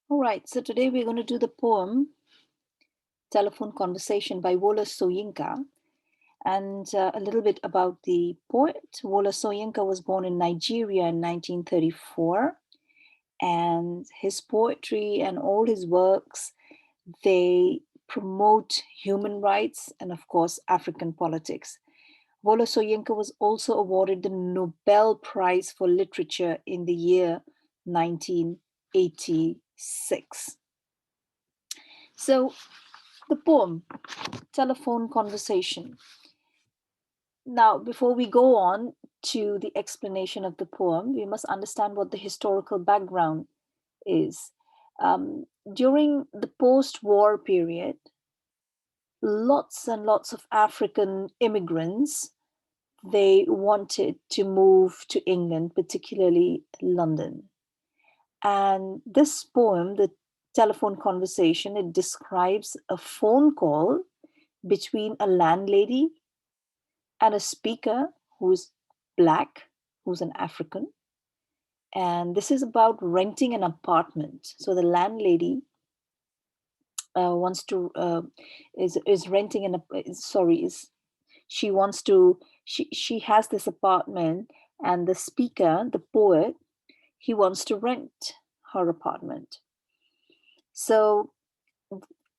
All right, so today we're going to do the poem Telephone Conversation by Wole Soyinka. And a little bit about the poet. Wole Soyinka was born in Nigeria in 1934. And his poetry and all his works, they promote human rights and, of course, African politics. Wole Soyinka was also awarded the Nobel Prize for Literature in the year 1986. So the poem, Telephone Conversation. Now, before we go on to the explanation of the poem, we must understand what the historical background is. During the post war period, lots and lots of African immigrants, they wanted to move to England, particularly London. And this poem, the telephone conversation, it describes a phone call between a landlady and a speaker who's black, who's an African. And this is about renting an apartment. So the landlady wants to is renting sorry is she wants to she has this apartment, and the speaker, the poet, he wants to rent her apartment. So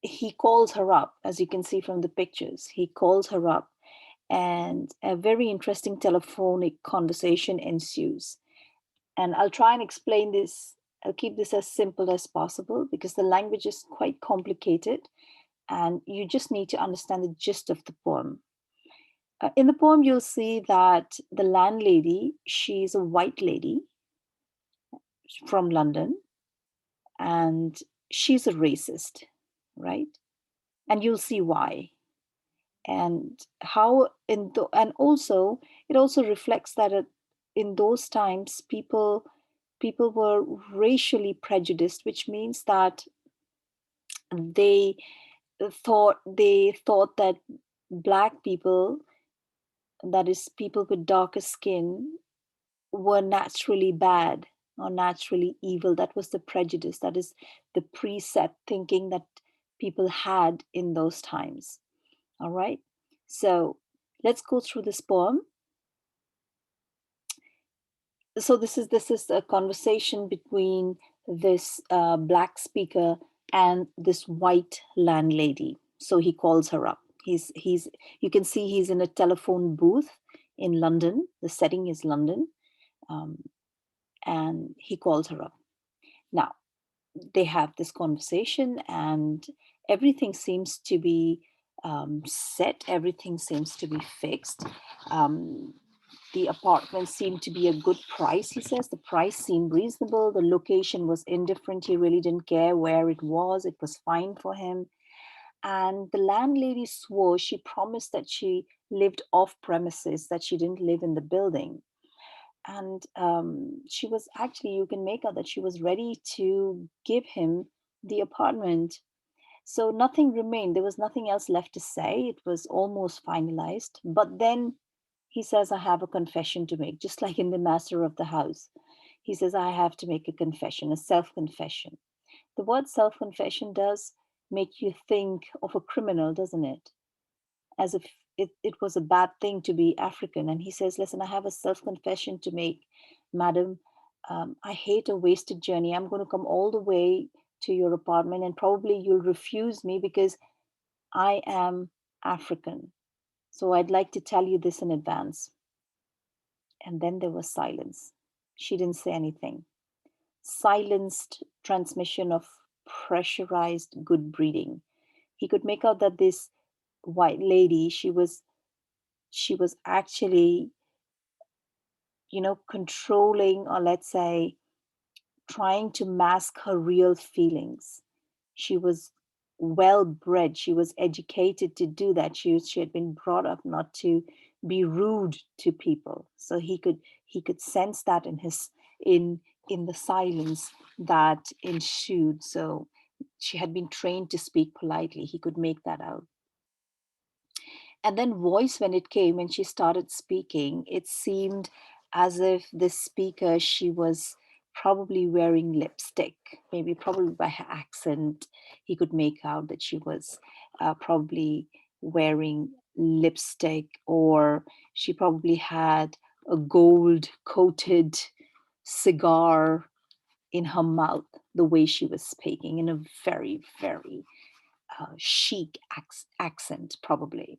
he calls her up, as you can see from the pictures. He calls her up, and a very interesting telephonic conversation ensues. And I'll try and explain this. I'll keep this as simple as possible because the language is quite complicated and you just need to understand the gist of the poem. In the poem, you'll see that the landlady, she's a white lady from London, and she's a racist, right? And you'll see why. And how and also it also reflects that in those times people were racially prejudiced, which means that they thought that black people, that is people with darker skin, were naturally bad or naturally evil. That was the prejudice, that is the preset thinking that people had in those times. All right, so let's go through this poem. So this is a conversation between this black speaker and this white landlady. So he calls her up. He's you can see he's in a telephone booth in London. The setting is London, um, and he calls her up. Now they have this conversation, and everything seems to be set. Everything seems to be fixed. Um, the apartment seemed to be a good price, he says. The price seemed reasonable. The location was indifferent. He really didn't care where it was fine for him. And the landlady swore, she promised that she lived off premises, that she didn't live in the building. And she was actually, you can make out that she was ready to give him the apartment. So nothing remained. There was nothing else left to say. It was almost finalized. But then he says, I have a confession to make, just like in The Master of the House. He says, I have to make a confession, a self confession. The word self confession does make you think of a criminal, doesn't it? As if it was a bad thing to be African. And he says, listen, I have a self confession to make, madam. I hate a wasted journey. I'm going to come all the way to your apartment, and probably you'll refuse me because I am African. So I'd like to tell you this in advance. And then there was silence. She didn't say anything. Silenced transmission of pressurized good breeding. He could make out that this white lady, she was actually, controlling, or let's say trying to mask her real feelings. She was well bred. She was educated to do that. She had been brought up not to be rude to people. So he could sense that in the silence that ensued. So she had been trained to speak politely. He could make that out. And then voice, when it came, when she started speaking, it seemed as if this speaker, she was probably wearing lipstick. Maybe probably by her accent, he could make out that she was probably wearing lipstick, or she probably had a gold coated cigar in her mouth, the way she was speaking in a very, very chic accent, probably.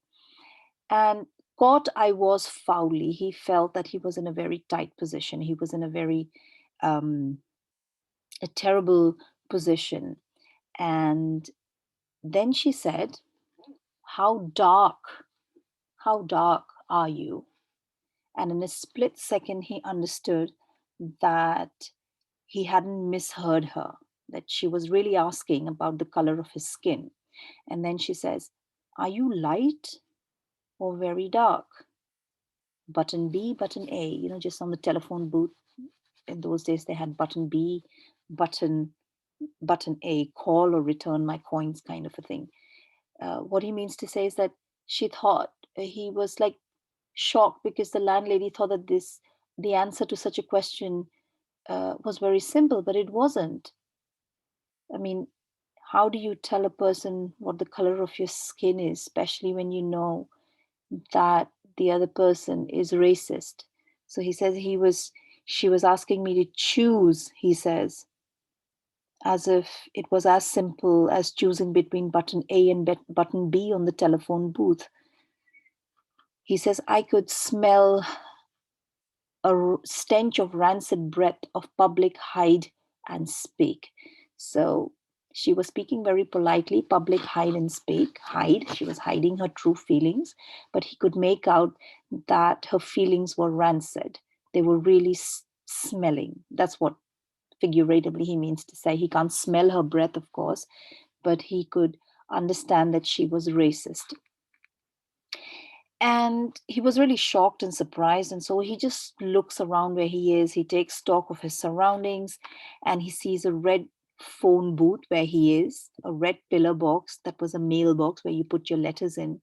And caught I was foully. He felt that he was in a very tight position. He was in a very um, a terrible position. And then she said, how dark are you?" And in a split second, he understood that he hadn't misheard her, that she was really asking about the color of his skin. And then she says, "Are you light or very dark?" Button B, button A, just on the telephone booth. In those days, they had button B, button button A, call or return my coins, kind of a thing. What he means to say is that she thought he was like shocked, because the landlady thought that the answer to such a question was very simple, but it wasn't. I mean, how do you tell a person what the color of your skin is, especially when you know that the other person is racist? So he says she was asking me to choose, he says, as if it was as simple as choosing between button A and button B on the telephone booth. He says, I could smell a stench of rancid breath of public hide and speak. So she was speaking very politely, public hide and speak, hide. She was hiding her true feelings, but he could make out that her feelings were rancid. They were really smelling. That's what figuratively he means to say. He can't smell her breath, of course, but he could understand that she was racist. And he was really shocked and surprised. And so he just looks around where he is. He takes stock of his surroundings, and he sees a red phone booth where he is, a red pillar box that was a mailbox where you put your letters in.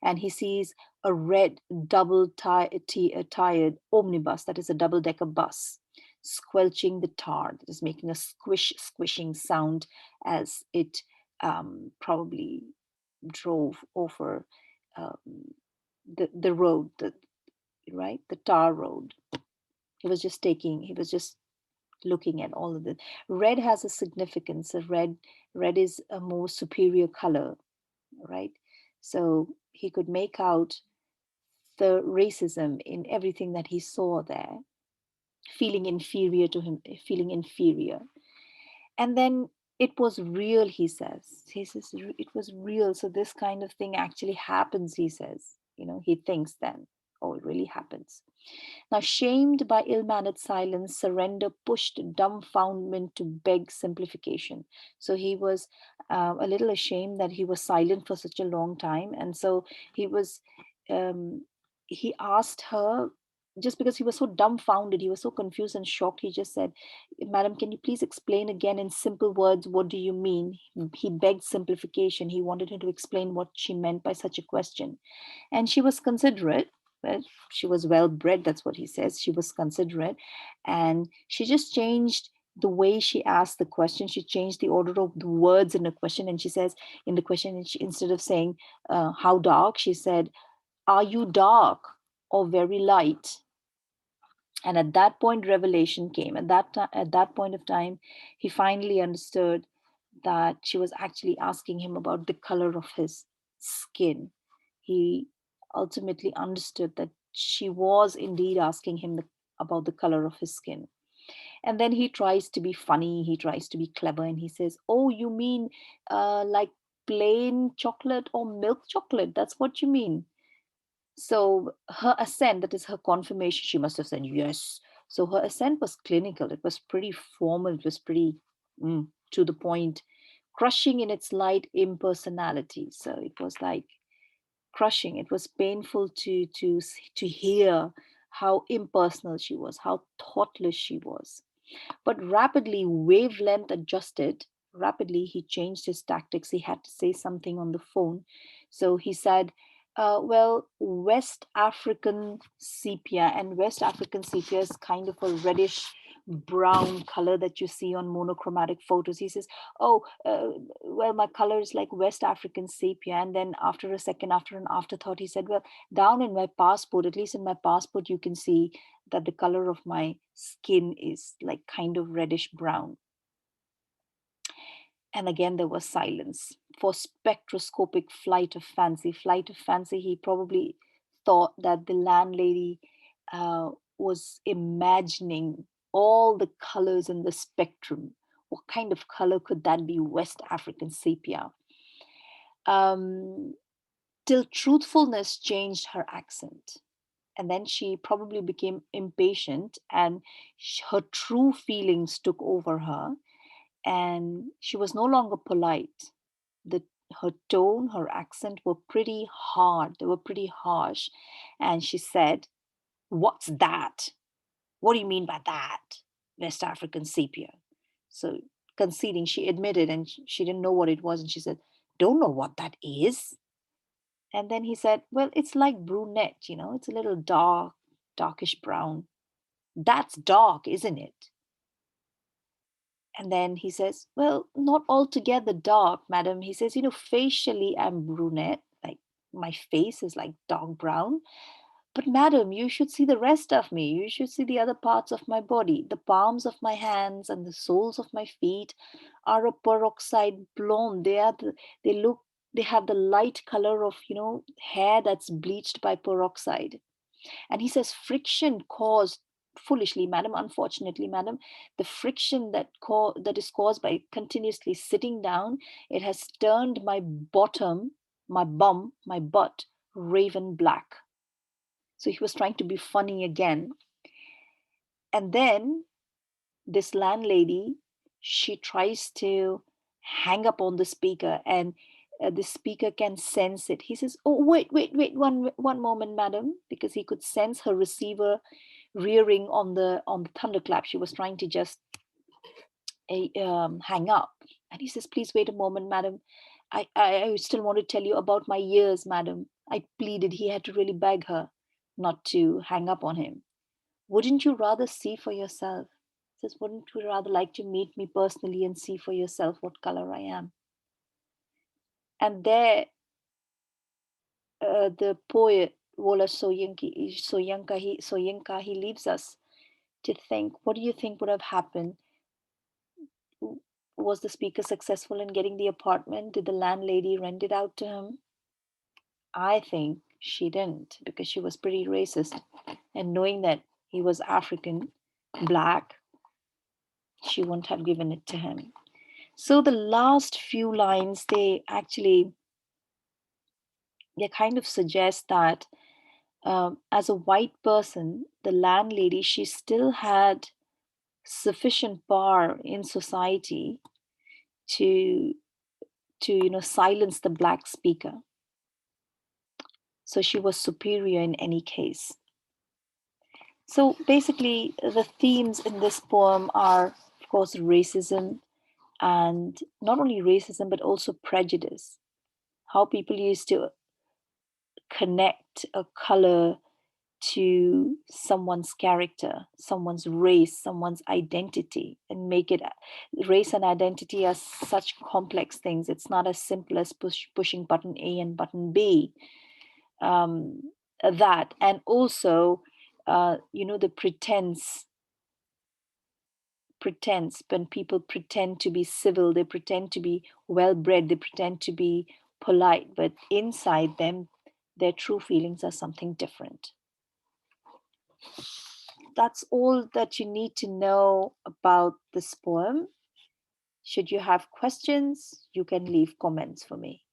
And he sees a red tired omnibus, that is a double decker bus, squelching the tar, that is making a squishing sound as it probably drove over um, the road, right, the tar road. He was just looking at all of it. Red has a significance. Red is a more superior color, right? So he could make out the racism in everything that he saw there, feeling inferior to him, feeling inferior. And then it was real, he says it was real. So this kind of thing actually happens, he says. He thinks then, oh, it really happens. Now, shamed by ill mannered silence, surrender pushed dumbfoundment to beg simplification. So he was a little ashamed that he was silent for such a long time. And so he was, um, he asked her, just because he was so dumbfounded, he was so confused and shocked, he just said, Madam, can you please explain again in simple words, what do you mean? He begged simplification. He wanted her to explain what she meant by such a question. And she was considerate. Well, she was well bred, that's what he says. She was considerate, and she just changed the way she asked the question. She changed the order of the words in the question, and she says in the question, instead of saying how dark, she said, are you dark or very light? And at that point, revelation came. At that point of time, he finally understood that she was actually asking him about the color of his skin. He ultimately understood that she was indeed asking him about the color of his skin. And then he tries to be funny, he tries to be clever, and he says, oh, you mean like plain chocolate or milk chocolate? That's what you mean? So her assent, that is her confirmation, she must have said yes. So her assent was clinical, it was pretty formal, it was pretty to the point, crushing in its light impersonality. So it was like crushing. It was painful to hear how impersonal she was, how thoughtless she was. But rapidly, wavelength adjusted. Rapidly, he changed his tactics. He had to say something on the phone. So he said, well, West African sepia, and West African sepia is kind of a reddish brown color that you see on monochromatic photos. He says, oh, well, my color is like West African sepia. And then after a second, after an afterthought, he said, well, down in my passport, at least in my passport, you can see that the color of my skin is like kind of reddish brown. And again, there was silence. For spectroscopic flight of fancy, he probably thought that the landlady was imagining all the colors in the spectrum. What kind of color could that be? West African sepia. Um, till truthfulness changed her accent. And then she probably became impatient, and her true feelings took over her, and she was no longer polite. The Her tone, her accent were pretty hard. They were pretty harsh. And she said, "What's that? What do you mean by that? West African sepia." So conceding, she admitted, and she didn't know what it was. And she said, "Don't know what that is." And then he said, "Well, it's like brunette, it's a little dark, darkish brown." "That's dark, isn't it?" And then he says, "Well, not altogether dark, madam." He says, "Facially, I'm brunette. Like, my face is like dark brown. But, madam, you should see the rest of me. You should see the other parts of my body. The palms of my hands and the soles of my feet are a peroxide blonde. They look, they have the light color of, hair that's bleached by peroxide." And he says, friction caused, foolishly, madam, unfortunately, madam, the friction that is caused by continuously sitting down, it has turned my bottom, my bum, my butt, raven black. So he was trying to be funny again. And then this landlady, she tries to hang up on the speaker, and the speaker can sense it. He says, "Oh, wait, one moment, madam," because he could sense her receiver rearing on the thunderclap. She was trying to just hang up. And he says, "Please wait a moment, madam. I still want to tell you about my years, madam." I pleaded. He had to really beg her not to hang up on him. "Wouldn't you rather see for yourself?" He says, "Wouldn't you rather like to meet me personally and see for yourself what color I am?" And there, the poet Walla Soyinka, he leaves us to think, what do you think would have happened? Was the speaker successful in getting the apartment? Did the landlady rent it out to him? I think she didn't, because she was pretty racist. And knowing that he was African, black, she wouldn't have given it to him. So the last few lines, they kind of suggest that as a white person, the landlady, she still had sufficient power in society to silence the black speaker. So she was superior in any case. So basically, the themes in this poem are, of course, racism, and not only racism, but also prejudice. How people used to connect a color to someone's character, someone's race, someone's identity, and make it, race and identity are such complex things. It's not as simple as pushing button A and button B. That, and also, the pretense, when people pretend to be civil, they pretend to be well bred, they pretend to be polite, but inside them, their true feelings are something different. That's all that you need to know about this poem. Should you have questions, you can leave comments for me.